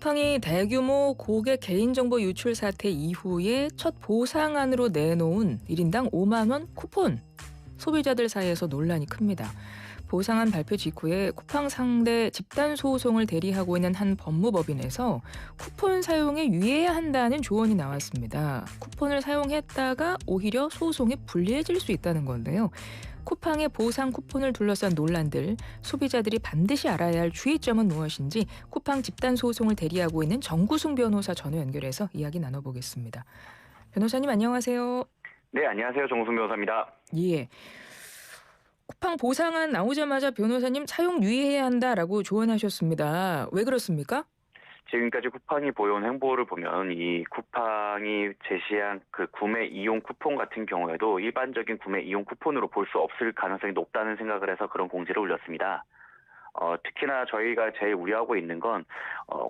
쿠팡이 대규모 고객 개인정보 유출 사태 이후에 첫 보상안으로 내놓은 1인당 5만 원 쿠폰. 소비자들 사이에서 논란이 큽니다. 보상안 발표 직후에 쿠팡 상대 집단 소송을 대리하고 있는 한 법무법인에서 쿠폰 사용에 유의해야 한다는 조언이 나왔습니다. 쿠폰을 사용했다가 오히려 소송에 불리해질 수 있다는 건데요. 쿠팡의 보상 쿠폰을 둘러싼 논란들, 소비자들이 반드시 알아야 할 주의점은 무엇인지 쿠팡 집단 소송을 대리하고 있는 정구승 변호사 전화 연결해서 이야기 나눠보겠습니다. 변호사님 안녕하세요. 네, 안녕하세요. 정우승 변호사입니다. 예. 쿠팡 보상안 나오자마자 변호사님 사용 유의해야 한다라고 조언하셨습니다. 왜 그렇습니까? 지금까지 쿠팡이 보여온 행보를 보면 이 쿠팡이 제시한 그 구매 이용 쿠폰 같은 경우에도 일반적인 구매 이용 쿠폰으로 볼 수 없을 가능성이 높다는 생각을 해서 그런 공지를 올렸습니다. 특히나 저희가 제일 우려하고 있는 건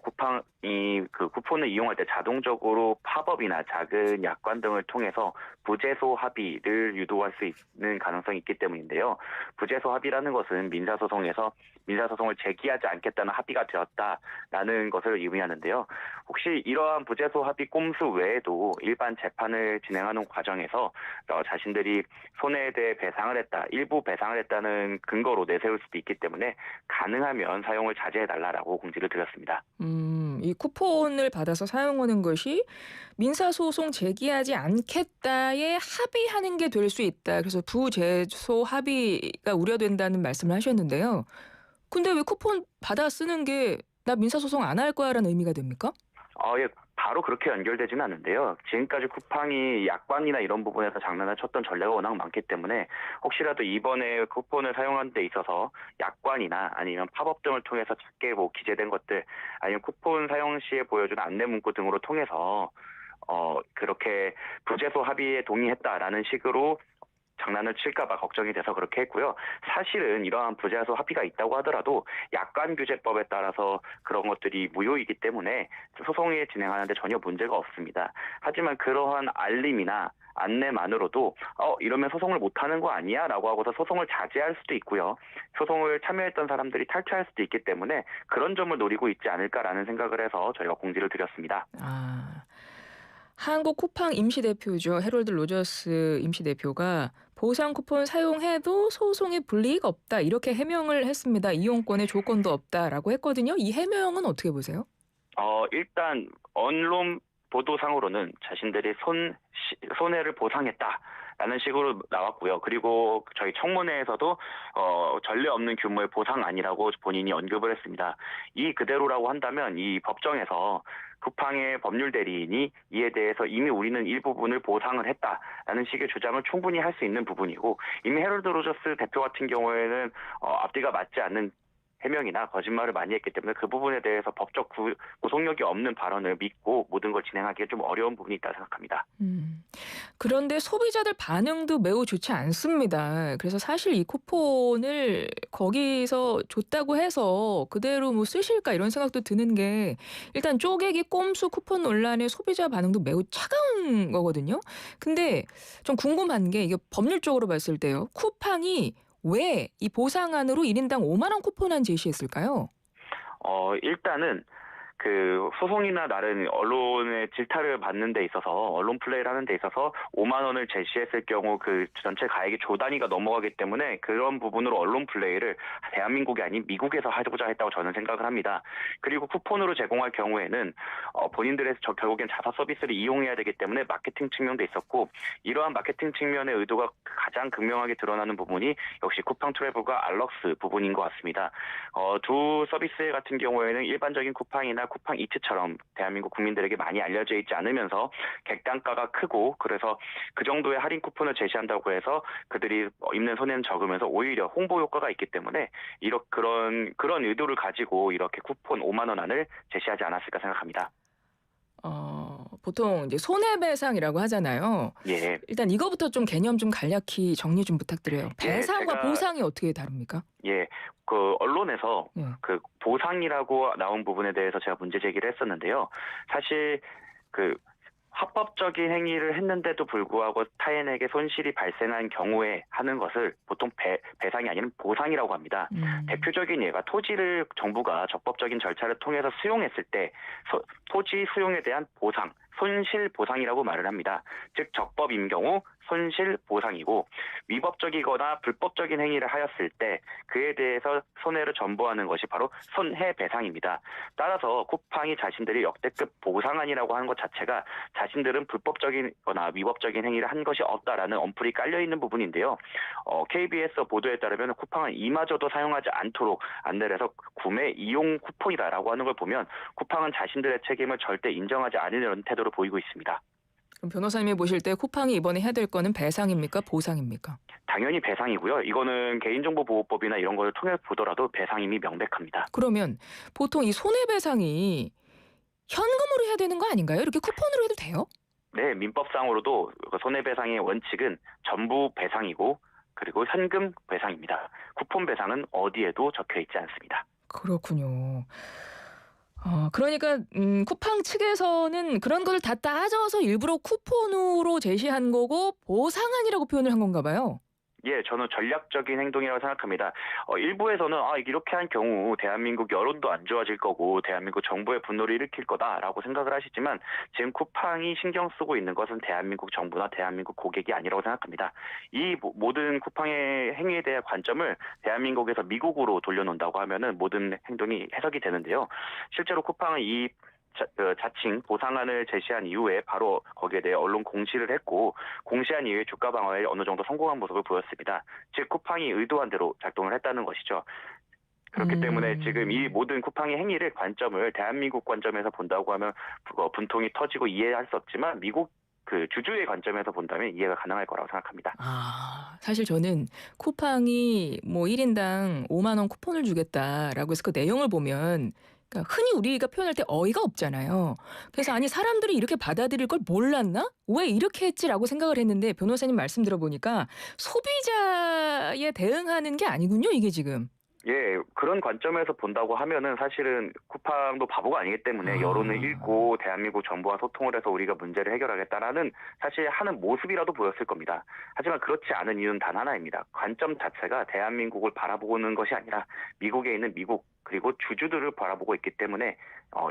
쿠팡이 그 쿠폰을 이용할 때 자동적으로 팝업이나 작은 약관 등을 통해서 부재소 합의를 유도할 수 있는 가능성이 있기 때문인데요. 부재소 합의라는 것은 민사소송을 제기하지 않겠다는 합의가 되었다라는 것을 의미하는데요. 혹시 이러한 부재소 합의 꼼수 외에도 일반 재판을 진행하는 과정에서 자신들이 손해에 대해 배상을 했다, 일부 배상을 했다는 근거로 내세울 수도 있기 때문에 가능하면 사용을 자제해달라고 공지를 드렸습니다. 이 쿠폰을 받아서 사용하는 것이 민사소송 제기하지 않겠다에 합의하는 게 될 수 있다. 그래서 부재소 합의가 우려된다는 말씀을 하셨는데요. 근데 왜 쿠폰 받아 쓰는 게 나 민사소송 안 할 거야라는 의미가 됩니까? 예, 바로 그렇게 연결되지는 않는데요. 지금까지 쿠팡이 약관이나 이런 부분에서 장난을 쳤던 전례가 워낙 많기 때문에 혹시라도 이번에 쿠폰을 사용하는 데 있어서 약관이나 아니면 팝업 등을 통해서 작게 기재된 것들 아니면 쿠폰 사용 시에 보여준 안내 문구 등으로 통해서 그렇게 부재소 합의에 동의했다라는 식으로 장난을 칠까봐 걱정이 돼서 그렇게 했고요. 사실은 이러한 부재소 합의가 있다고 하더라도 약관규제법에 따라서 그런 것들이 무효이기 때문에 소송을 진행하는데 전혀 문제가 없습니다. 하지만 그러한 알림이나 안내만으로도 이러면 소송을 못하는 거 아니야? 라고 하고서 소송을 자제할 수도 있고요. 소송을 참여했던 사람들이 탈퇴할 수도 있기 때문에 그런 점을 노리고 있지 않을까라는 생각을 해서 저희가 공지를 드렸습니다. 한국 쿠팡 임시대표죠. 해롤드 로저스 임시대표가 보상 쿠폰 사용해도 소송에 불이익 없다 이렇게 해명을 했습니다. 이용권의 조건도 없다라고 했거든요. 이 해명은 어떻게 보세요? 일단 언론 보도상으로는 자신들이 손해를 보상했다라는 식으로 나왔고요. 그리고 저희 청문회에서도 전례 없는 규모의 보상안이라고 본인이 언급을 했습니다. 이 그대로라고 한다면 이 법정에서 쿠팡의 법률 대리인이 이에 대해서 이미 우리는 일부분을 보상을 했다라는 식의 주장을 충분히 할 수 있는 부분이고 이미 해럴드 로저스 대표 같은 경우에는 앞뒤가 맞지 않는 해명이나 거짓말을 많이 했기 때문에 그 부분에 대해서 법적 구속력이 없는 발언을 믿고 모든 걸 진행하기에 좀 어려운 부분이 있다고 생각합니다. 그런데 소비자들 반응도 매우 좋지 않습니다. 그래서 사실 이 쿠폰을 거기서 줬다고 해서 그대로 쓰실까 이런 생각도 드는 게 일단 쪼개기 꼼수 쿠폰 논란의 소비자 반응도 매우 차가운 거거든요. 근데 좀 궁금한 게 이게 법률적으로 봤을 때요. 쿠팡이 왜 이 보상안으로 1인당 5만 원 쿠폰안 제시했을까요? 일단은 그 소송이나 다른 언론의 질타를 받는 데 있어서 언론 플레이를 하는 데 있어서 5만 원을 제시했을 경우 그 전체 가액이 조 단위가 넘어가기 때문에 그런 부분으로 언론 플레이를 대한민국이 아닌 미국에서 하고자 했다고 저는 생각을 합니다. 그리고 쿠폰으로 제공할 경우에는 본인들의 결국엔 자사 서비스를 이용해야 되기 때문에 마케팅 측면도 있었고 이러한 마케팅 측면의 의도가 가장 극명하게 드러나는 부분이 역시 쿠팡 트래블과 알럭스 부분인 것 같습니다. 두 서비스 같은 경우에는 일반적인 쿠팡이나 쿠팡 이츠처럼 대한민국 국민들에게 많이 알려져 있지 않으면서 객단가가 크고 그래서 그 정도의 할인 쿠폰을 제시한다고 해서 그들이 입는 손해는 적으면서 오히려 홍보 효과가 있기 때문에 그런 의도를 가지고 이렇게 쿠폰 5만 원 안을 제시하지 않았을까 생각합니다. 보통 이제 손해배상이라고 하잖아요. 예. 일단 이거부터 좀 개념 좀 간략히 정리 좀 부탁드려요. 배상과 제가 보상이 어떻게 다릅니까? 예, 그 언론에서 그 보상이라고 나온 부분에 대해서 제가 문제 제기를 했었는데요. 사실 그 합법적인 행위를 했는데도 불구하고 타인에게 손실이 발생한 경우에 하는 것을 보통 배상이 아닌 보상이라고 합니다. 대표적인 예가 토지를 정부가 적법적인 절차를 통해서 수용했을 때 토지 수용에 대한 보상, 손실 보상이라고 말을 합니다. 즉 적법인 경우 손실 보상이고 위법적이거나 불법적인 행위를 하였을 때 그에 대해서 손해를 전부하는 것이 바로 손해배상입니다. 따라서 쿠팡이 자신들이 역대급 보상안이라고 하는 것 자체가 자신들은 불법적이거나 위법적인 행위를 한 것이 없다라는 언플이 깔려있는 부분인데요. KBS 보도에 따르면 쿠팡은 이마저도 사용하지 않도록 안내를 해서 구매 이용 쿠폰이다라고 하는 걸 보면 쿠팡은 자신들의 책임을 절대 인정하지 않으려는 태도를 보이고 있습니다. 그럼 변호사님이 보실 때 쿠팡이 이번에 해야 될 거는 배상입니까? 보상입니까? 당연히 배상이고요. 이거는 개인정보보호법이나 이런 걸 통해 보더라도 배상임이 명백합니다. 그러면 보통 이 손해배상이 현금으로 해야 되는 거 아닌가요? 이렇게 쿠폰으로 해도 돼요? 네, 민법상으로도 손해배상의 원칙은 전부 배상이고 그리고 현금 배상입니다. 쿠폰 배상은 어디에도 적혀 있지 않습니다. 그렇군요. 그러니까 쿠팡 측에서는 그런 걸 다 따져서 일부러 쿠폰으로 제시한 거고 보상안이라고 표현을 한 건가 봐요. 예, 저는 전략적인 행동이라고 생각합니다. 일부에서는 이렇게 한 경우 대한민국 여론도 안 좋아질 거고 대한민국 정부의 분노를 일으킬 거다라고 생각을 하시지만 지금 쿠팡이 신경 쓰고 있는 것은 대한민국 정부나 대한민국 고객이 아니라고 생각합니다. 이 모든 쿠팡의 행위에 대한 관점을 대한민국에서 미국으로 돌려놓는다고 하면은 모든 행동이 해석이 되는데요. 실제로 쿠팡은 이 자칭 보상안을 제시한 이후에 바로 거기에 대해 언론 공시를 했고 공시한 이후에 주가 방어에 어느 정도 성공한 모습을 보였습니다. 즉 쿠팡이 의도한 대로 작동을 했다는 것이죠. 그렇기 때문에 지금 이 모든 쿠팡의 행위를 관점을 대한민국 관점에서 본다고 하면 분통이 터지고 이해할 수 없지만 미국 그 주주의 관점에서 본다면 이해가 가능할 거라고 생각합니다. 사실 저는 쿠팡이 뭐 1인당 5만 원 쿠폰을 주겠다라고 해서 그 내용을 보면 그러니까 흔히 우리가 표현할 때 어이가 없잖아요. 그래서 아니 사람들이 이렇게 받아들일 걸 몰랐나? 왜 이렇게 했지라고 생각을 했는데 변호사님 말씀 들어보니까 소비자에 대응하는 게 아니군요, 이게 지금. 예, 그런 관점에서 본다고 하면은 사실은 쿠팡도 바보가 아니기 때문에 여론을 읽고 대한민국 정부와 소통을 해서 우리가 문제를 해결하겠다라는 사실 하는 모습이라도 보였을 겁니다. 하지만 그렇지 않은 이유는 단 하나입니다. 관점 자체가 대한민국을 바라보는 것이 아니라 미국에 있는 미국 그리고 주주들을 바라보고 있기 때문에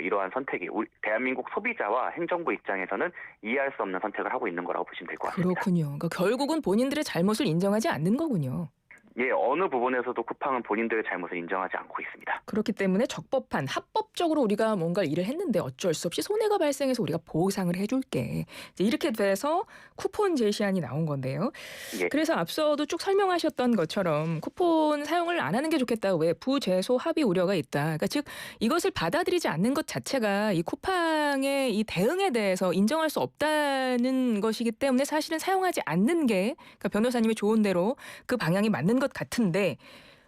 이러한 선택이 대한민국 소비자와 행정부 입장에서는 이해할 수 없는 선택을 하고 있는 거라고 보시면 될 것 같습니다. 그렇군요. 그러니까 결국은 본인들의 잘못을 인정하지 않는 거군요. 예, 어느 부분에서도 쿠팡은 본인들의 잘못을 인정하지 않고 있습니다. 그렇기 때문에 적법한 합법적으로 우리가 뭔가 일을 했는데 어쩔 수 없이 손해가 발생해서 우리가 보상을 해줄게. 이제 이렇게 돼서 쿠폰 제시안이 나온 건데요. 예. 그래서 앞서도 쭉 설명하셨던 것처럼 쿠폰 사용을 안 하는 게 좋겠다. 왜 부재소 합의 우려가 있다. 그러니까 즉 이것을 받아들이지 않는 것 자체가 이 쿠팡의 이 대응에 대해서 인정할 수 없다는 것이기 때문에 사실은 사용하지 않는 게 그러니까 변호사님이 좋은 대로 그 방향이 맞는 것 같은데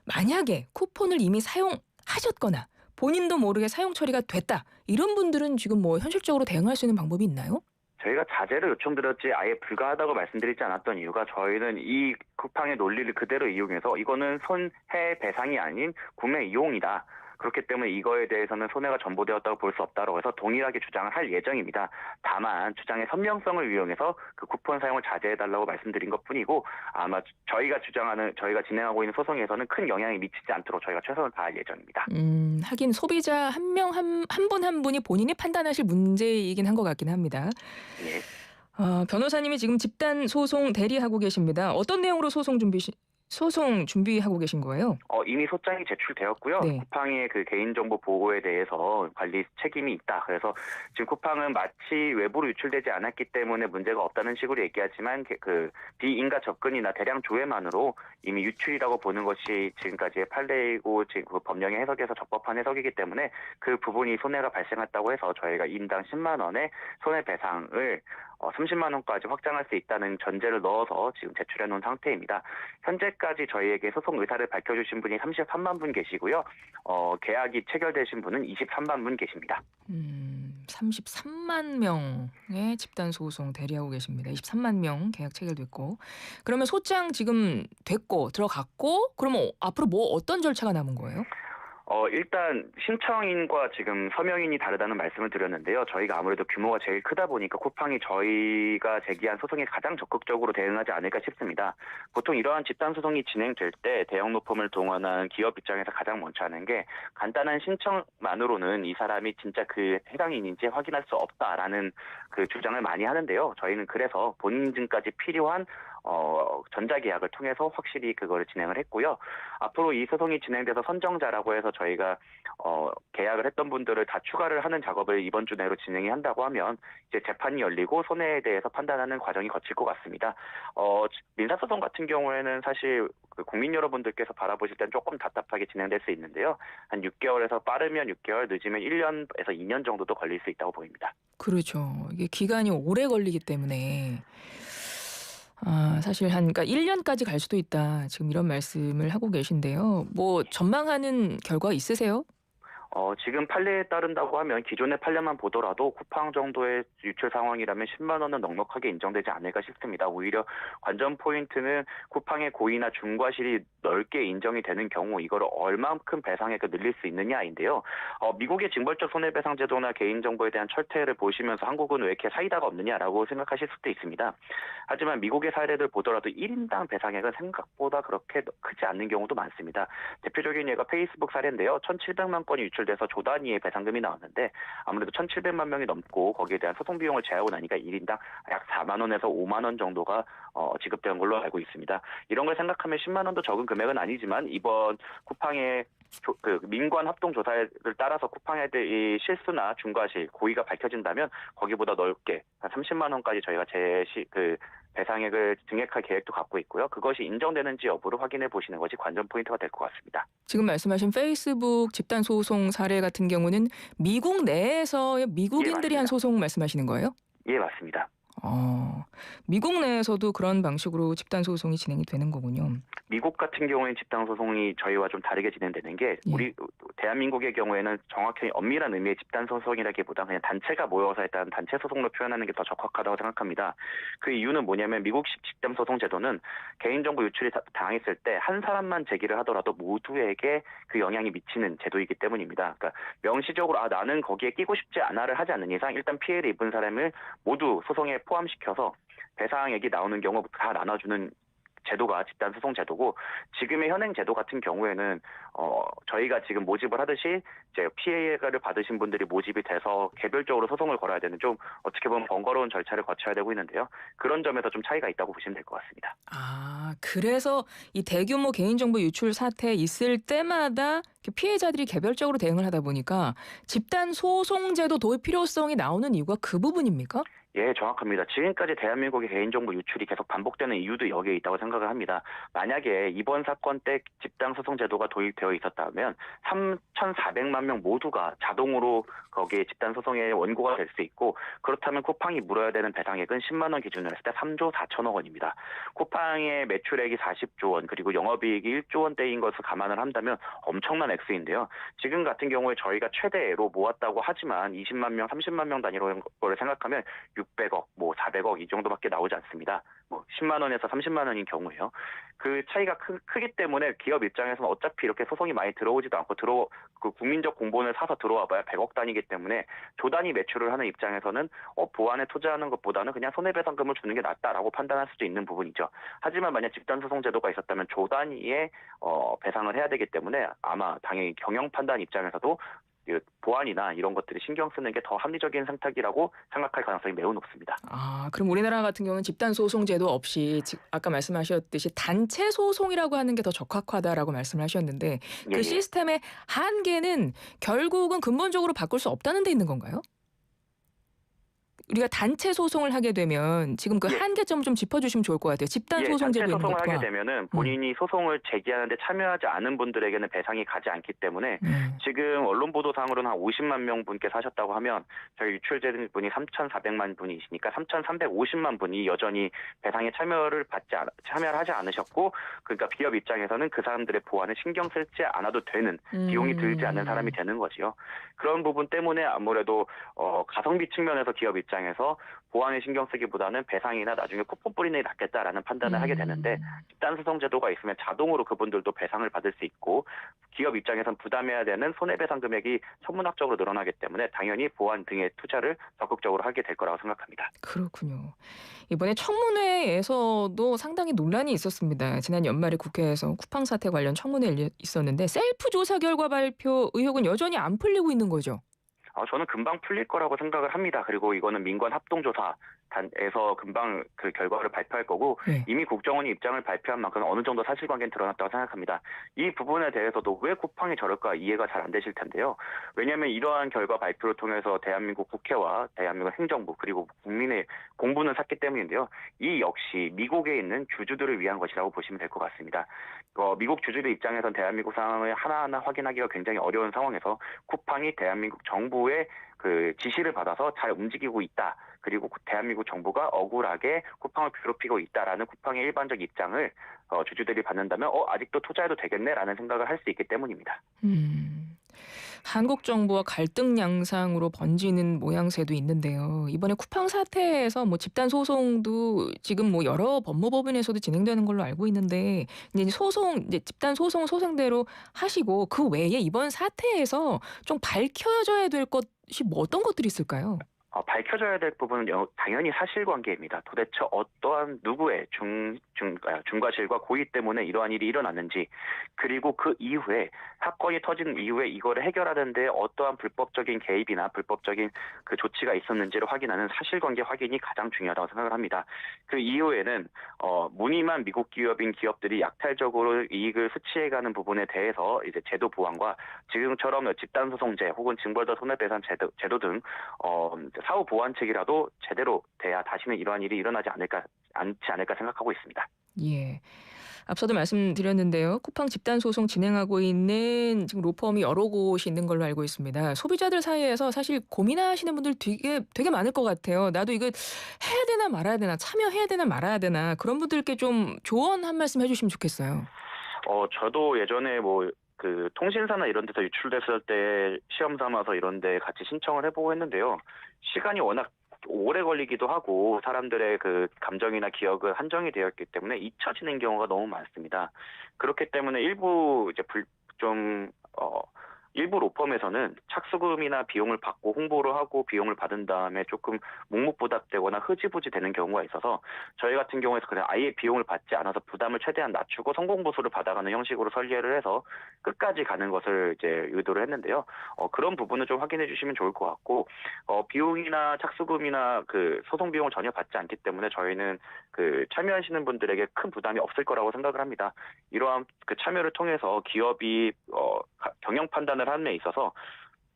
만약에 쿠폰을 이미 사용하셨거나 본인도 모르게 사용 처리가 됐다. 이런 분들은 지금 뭐 현실적으로 대응할 수 있는 방법이 있나요? 저희가 자제를 요청드렸지 아예 불가하다고 말씀드리지 않았던 이유가 저희는 이 쿠팡의 논리를 그대로 이용해서 이거는 손해배상이 아닌 구매 이용이다. 그렇기 때문에 이거에 대해서는 손해가 전보되었다고 볼 수 없다고 해서 동일하게 주장을 할 예정입니다. 다만 주장의 선명성을 이용해서 그 쿠폰 사용을 자제해달라고 말씀드린 것뿐이고 아마 저희가 진행하고 있는 소송에서는 큰 영향이 미치지 않도록 저희가 최선을 다할 예정입니다. 하긴 소비자 한 명 한 분 한 분이 본인이 판단하실 문제이긴 한 것 같긴 합니다. 예. 변호사님이 지금 집단 소송 대리하고 계십니다. 어떤 내용으로 소송 준비하고 계신 거예요? 이미 소장이 제출되었고요. 네. 쿠팡의 그 개인정보 보호에 대해서 관리 책임이 있다. 그래서 지금 쿠팡은 마치 외부로 유출되지 않았기 때문에 문제가 없다는 식으로 얘기하지만 그 비인가 접근이나 대량 조회만으로 이미 유출이라고 보는 것이 지금까지의 판례이고 지금 그 법령의 해석에서 적법한 해석이기 때문에 그 부분이 손해가 발생했다고 해서 저희가 인당 10만 원의 손해배상을 30만 원까지 확장할 수 있다는 전제를 넣어서 지금 제출해 놓은 상태입니다. 현재까지 저희에게 소송 의사를 밝혀주신 분이 33만 분 계시고요. 계약이 체결되신 분은 23만 분 계십니다. 33만 명의 집단 소송 대리하고 계십니다. 23만 명 계약 체결됐고 그러면 소장 지금 됐고 들어갔고 그러면 앞으로 뭐 어떤 절차가 남은 거예요? 일단 신청인과 지금 서명인이 다르다는 말씀을 드렸는데요. 저희가 아무래도 규모가 제일 크다 보니까 쿠팡이 저희가 제기한 소송에 가장 적극적으로 대응하지 않을까 싶습니다. 보통 이러한 집단 소송이 진행될 때 대형 로펌을 동원한 기업 입장에서 가장 먼저 하는 게 간단한 신청만으로는 이 사람이 진짜 그 해당인인지 확인할 수 없다라는 그 주장을 많이 하는데요. 저희는 그래서 본인 인증까지 필요한 전자계약을 통해서 확실히 그거를 진행을 했고요. 앞으로 이 소송이 진행돼서 선정자라고 해서 저희가 계약을 했던 분들을 다 추가를 하는 작업을 이번 주 내로 진행이 한다고 하면 이제 재판이 열리고 손해에 대해서 판단하는 과정이 거칠 것 같습니다. 민사소송 같은 경우에는 사실 그 국민 여러분들께서 바라보실 땐 조금 답답하게 진행될 수 있는데요. 한 6개월에서 빠르면 6개월, 늦으면 1년에서 2년 정도도 걸릴 수 있다고 보입니다. 그렇죠. 이게 기간이 오래 걸리기 때문에 사실 그러니까 1년까지 갈 수도 있다. 지금 이런 말씀을 하고 계신데요. 뭐 전망하는 결과 있으세요? 지금 판례에 따른다고 하면 기존의 판례만 보더라도 쿠팡 정도의 유출 상황이라면 10만 원은 넉넉하게 인정되지 않을까 싶습니다. 오히려 관전 포인트는 쿠팡의 고의나 중과실이 넓게 인정이 되는 경우 이거를 얼만큼 배상액을 늘릴 수 있느냐인데요. 미국의 징벌적 손해배상 제도나 개인정보에 대한 철퇴를 보시면서 한국은 왜 이렇게 사이다가 없느냐라고 생각하실 수도 있습니다. 하지만 미국의 사례를 보더라도 1인당 배상액은 생각보다 그렇게 크지 않는 경우도 많습니다. 대표적인 예가 페이스북 사례인데요. 1,700만 건이 유출돼서 조 단위의 배상금이 나왔는데 아무래도 1,700만 명이 넘고 거기에 대한 소송 비용을 제하고 나니까 1인당 약 4만 원에서 5만 원 정도가 지급된 걸로 알고 있습니다. 이런 걸 생각하면 10만 원도 적은 금액은 아니지만 이번 쿠팡의 그 민관 합동 조사를 따라서 쿠팡에 대한 실수나 중과실, 고의가 밝혀진다면 거기보다 넓게 한 30만 원까지 저희가 배상액을 증액할 계획도 갖고 있고요. 그것이 인정되는지 여부를 확인해 보시는 것이 관전 포인트가 될 것 같습니다. 지금 말씀하신 페이스북 집단 소송 사례 같은 경우는 미국 내에서 미국인들이 한 맞습니다. 소송 말씀하시는 거예요? 예, 맞습니다. 미국 내에서도 그런 방식으로 집단 소송이 진행이 되는 거군요. 미국 같은 경우에는 집단 소송이 저희와 좀 다르게 진행되는 게 우리 대한민국의 경우에는 정확히 엄밀한 의미의 집단 소송이라기보다 그냥 단체가 모여서 일단 단체 소송로 표현하는 게 더 적합하다고 생각합니다. 그 이유는 뭐냐면 미국식 집단 소송 제도는 개인정보 유출이 당했을 때 한 사람만 제기를 하더라도 모두에게 그 영향이 미치는 제도이기 때문입니다. 그러니까 명시적으로 나는 거기에 끼고 싶지 않아를 하지 않는 이상 일단 피해를 입은 사람을 모두 소송에 포함시켜서 배상액이 나오는 경우 다 나눠주는 제도가 집단 소송 제도고 지금의 현행 제도 같은 경우에는 저희가 지금 모집을 하듯이 이제 피해를 받으신 분들이 모집이 돼서 개별적으로 소송을 걸어야 되는 좀 어떻게 보면 번거로운 절차를 거쳐야 되고 있는데요. 그런 점에서 좀 차이가 있다고 보시면 될 것 같습니다. 그래서 이 대규모 개인정보 유출 사태 있을 때마다 피해자들이 개별적으로 대응을 하다 보니까 집단 소송제도 도입 필요성이 나오는 이유가 그 부분입니까? 예, 정확합니다. 지금까지 대한민국의 개인정보 유출이 계속 반복되는 이유도 여기에 있다고 생각을 합니다. 만약에 이번 사건 때 집단소송 제도가 도입되어 있었다면 3,400만 명 모두가 자동으로 거기에 집단소송의 원고가 될 수 있고 그렇다면 쿠팡이 물어야 되는 배상액은 10만 원 기준으로 했을 때 3조 4천억 원입니다. 쿠팡의 매출액이 40조 원 그리고 영업이익이 1조 원대인 것을 감안을 한다면 엄청난 액수인데요. 지금 같은 경우에 저희가 최대로 모았다고 하지만 20만 명, 30만 명 단위로 거를 생각하면 600억, 400억 이 정도밖에 나오지 않습니다. 10만 원에서 30만 원인 경우에요. 그 차이가 크기 때문에 기업 입장에서는 어차피 이렇게 소송이 많이 들어오지도 않고 그 국민적 공본을 사서 들어와봐야 100억 단위이기 때문에 조 단위 매출을 하는 입장에서는 보안에 투자하는 것보다는 그냥 손해배상금을 주는 게 낫다라고 판단할 수도 있는 부분이죠. 하지만 만약 집단소송 제도가 있었다면 조 단위의 배상을 해야 되기 때문에 아마 당연히 경영 판단 입장에서도 보안이나 이런 것들을 신경 쓰는 게 더 합리적인 선택이라고 생각할 가능성이 매우 높습니다. 그럼 우리나라 같은 경우는 집단 소송 제도 없이 아까 말씀하셨듯이 단체 소송이라고 하는 게 더 적합하다라고 말씀을 하셨는데 그 시스템의 한계는 결국은 근본적으로 바꿀 수 없다는 데 있는 건가요? 우리가 단체 소송을 하게 되면 지금 그 한계점 좀 짚어주시면 좋을 것 같아요. 집단 소송제도 있는 것과. 단체 소송을 하게 되면은 본인이 소송을 제기하는데 참여하지 않은 분들에게는 배상이 가지 않기 때문에 지금 언론 보도상으로는 한 50만 명 분께서 하셨다고 하면 저희 유출된 분이 3,400만 분이시니까 3,350만 분이 여전히 배상에 참여를 하지 않으셨고 그러니까 기업 입장에서는 그 사람들의 보안을 신경 쓰지 않아도 되는 비용이 들지 않는 사람이 되는 거지요. 그런 부분 때문에 아무래도 가성비 측면에서 기업 입장에서 보안에 신경 쓰기보다는 배상이나 나중에 쿠폰 뿌리는 게 낫겠다라는 판단을 하게 되는데 집단소송 제도가 있으면 자동으로 그분들도 배상을 받을 수 있고 기업 입장에선 부담해야 되는 손해배상 금액이 천문학적으로 늘어나기 때문에 당연히 보안 등의 투자를 적극적으로 하게 될 거라고 생각합니다. 그렇군요. 이번에 청문회에서도 상당히 논란이 있었습니다. 지난 연말에 국회에서 쿠팡 사태 관련 청문회 있었는데 셀프 조사 결과 발표 의혹은 여전히 안 풀리고 있는 거죠. 저는 금방 풀릴 거라고 생각을 합니다. 그리고 이거는 민관 합동조사단에서 금방 그 결과를 발표할 거고 네. 이미 국정원이 입장을 발표한 만큼 어느 정도 사실관계는 드러났다고 생각합니다. 이 부분에 대해서도 왜 쿠팡이 저럴까 이해가 잘 안 되실 텐데요. 왜냐하면 이러한 결과 발표를 통해서 대한민국 국회와 대한민국 행정부 그리고 국민의 공분을 샀기 때문인데요. 이 역시 미국에 있는 주주들을 위한 것이라고 보시면 될 것 같습니다. 미국 주주들 입장에선 대한민국 상황을 하나하나 확인하기가 굉장히 어려운 상황에서 쿠팡이 대한민국 정부의 그 지시를 받아서 잘 움직이고 있다. 그리고 대한민국 정부가 억울하게 쿠팡을 괴롭히고 있다라는 쿠팡의 일반적 입장을 주주들이 받는다면 아직도 투자해도 되겠네라는 생각을 할 수 있기 때문입니다. 한국 정부와 갈등 양상으로 번지는 모양새도 있는데요. 이번에 쿠팡 사태에서 집단 소송도 지금 여러 법무법인에서도 진행되는 걸로 알고 있는데 이제 집단 소송대로 하시고 그 외에 이번 사태에서 좀 밝혀져야 될 것이 어떤 것들이 있을까요? 밝혀져야 될 부분은 당연히 사실관계입니다. 도대체 어떠한 누구의 중과실과 고의 때문에 이러한 일이 일어났는지 그리고 그 이후에 사건이 터진 이후에 이거를 해결하는 데 어떠한 불법적인 개입이나 불법적인 그 조치가 있었는지를 확인하는 사실관계 확인이 가장 중요하다고 생각을 합니다. 그 이후에는 무늬만 미국 기업인 기업들이 약탈적으로 이익을 수취해가는 부분에 대해서 이제 제도 보완과 지금처럼 집단소송제 혹은 징벌적 손해배상 제도 등 사후 보완책이라도 제대로 돼야 다시는 이러한 일이 일어나지 않지 않을까 생각하고 있습니다. 예. 앞서도 말씀드렸는데요. 쿠팡 집단 소송 진행하고 있는 지금 로펌이 여러 곳이 있는 걸로 알고 있습니다. 소비자들 사이에서 사실 고민하시는 분들 되게 많을 것 같아요. 나도 이거 해야 되나 말아야 되나, 참여해야 되나 말아야 되나 그런 분들께 좀 조언 한 말씀 해주시면 좋겠어요. 저도 예전에 그 통신사나 이런 데서 유출됐을 때 시험 삼아서 이런 데 같이 신청을 해보고 했는데요. 시간이 워낙 오래 걸리기도 하고 사람들의 그 감정이나 기억은 한정이 되어 있기 때문에 잊혀지는 경우가 너무 많습니다. 그렇기 때문에 일부 로펌에서는 착수금이나 비용을 받고 홍보를 하고 비용을 받은 다음에 조금 묵묵부답되거나 흐지부지 되는 경우가 있어서 저희 같은 경우에서 그냥 아예 비용을 받지 않아서 부담을 최대한 낮추고 성공보수를 받아가는 형식으로 설계를 해서 끝까지 가는 것을 이제 의도를 했는데요. 그런 부분을 좀 확인해 주시면 좋을 것 같고 비용이나 착수금이나 그 소송 비용을 전혀 받지 않기 때문에 저희는 그 참여하시는 분들에게 큰 부담이 없을 거라고 생각을 합니다. 이러한 그 참여를 통해서 기업이 경영 판단을 하는 데 있어서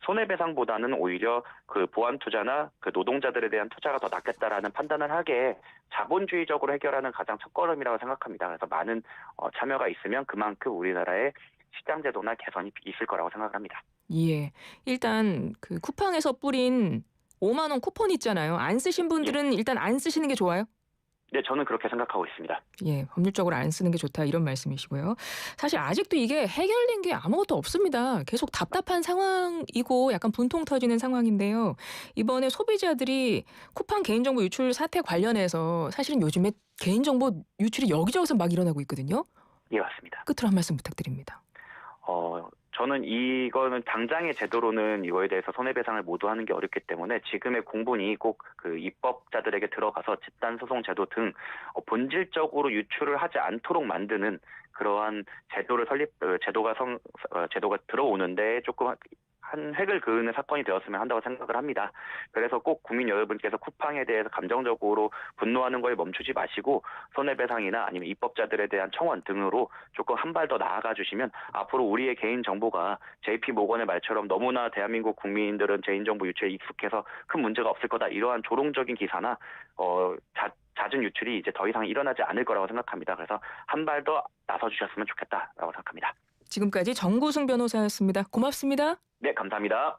손해배상보다는 오히려 그 보안 투자나 그 노동자들에 대한 투자가 더 낫겠다라는 판단을 하게 자본주의적으로 해결하는 가장 첫걸음이라고 생각합니다. 그래서 많은 참여가 있으면 그만큼 우리나라의 시장 제도나 개선이 있을 거라고 생각합니다. 예. 일단 그 쿠팡에서 뿌린 5만 원 쿠폰 있잖아요. 안 쓰신 분들은 일단 안 쓰시는 게 좋아요? 네, 저는 그렇게 생각하고 있습니다. 예, 법률적으로 안 쓰는 게 좋다 이런 말씀이시고요. 사실 아직도 이게 해결된 게 아무것도 없습니다. 계속 답답한 상황이고 약간 분통 터지는 상황인데요. 이번에 소비자들이 쿠팡 개인정보 유출 사태 관련해서 사실은 요즘에 개인정보 유출이 여기저기서 막 일어나고 있거든요. 예, 맞습니다. 끝으로 한 말씀 부탁드립니다. 저는 이거는 당장의 제도로는 이거에 대해서 손해배상을 모두 하는 게 어렵기 때문에 지금의 공분이 꼭 그 입법자들에게 들어가서 집단소송 제도 등 본질적으로 유출을 하지 않도록 만드는 그러한 제도가 들어오는데 조금 한 획을 그으는 사건이 되었으면 한다고 생각을 합니다. 그래서 꼭 국민 여러분께서 쿠팡에 대해서 감정적으로 분노하는 거에 멈추지 마시고 손해배상이나 아니면 입법자들에 대한 청원 등으로 조금 한 발 더 나아가 주시면 앞으로 우리의 개인정보가 JP 모건의 말처럼 너무나 대한민국 국민들은 개인정보 유출에 익숙해서 큰 문제가 없을 거다. 이러한 조롱적인 기사나 잦은 유출이 이제 더 이상 일어나지 않을 거라고 생각합니다. 그래서 한 발 더 나서 주셨으면 좋겠다라고 생각합니다. 지금까지 정고승 변호사였습니다. 고맙습니다. 네, 감사합니다.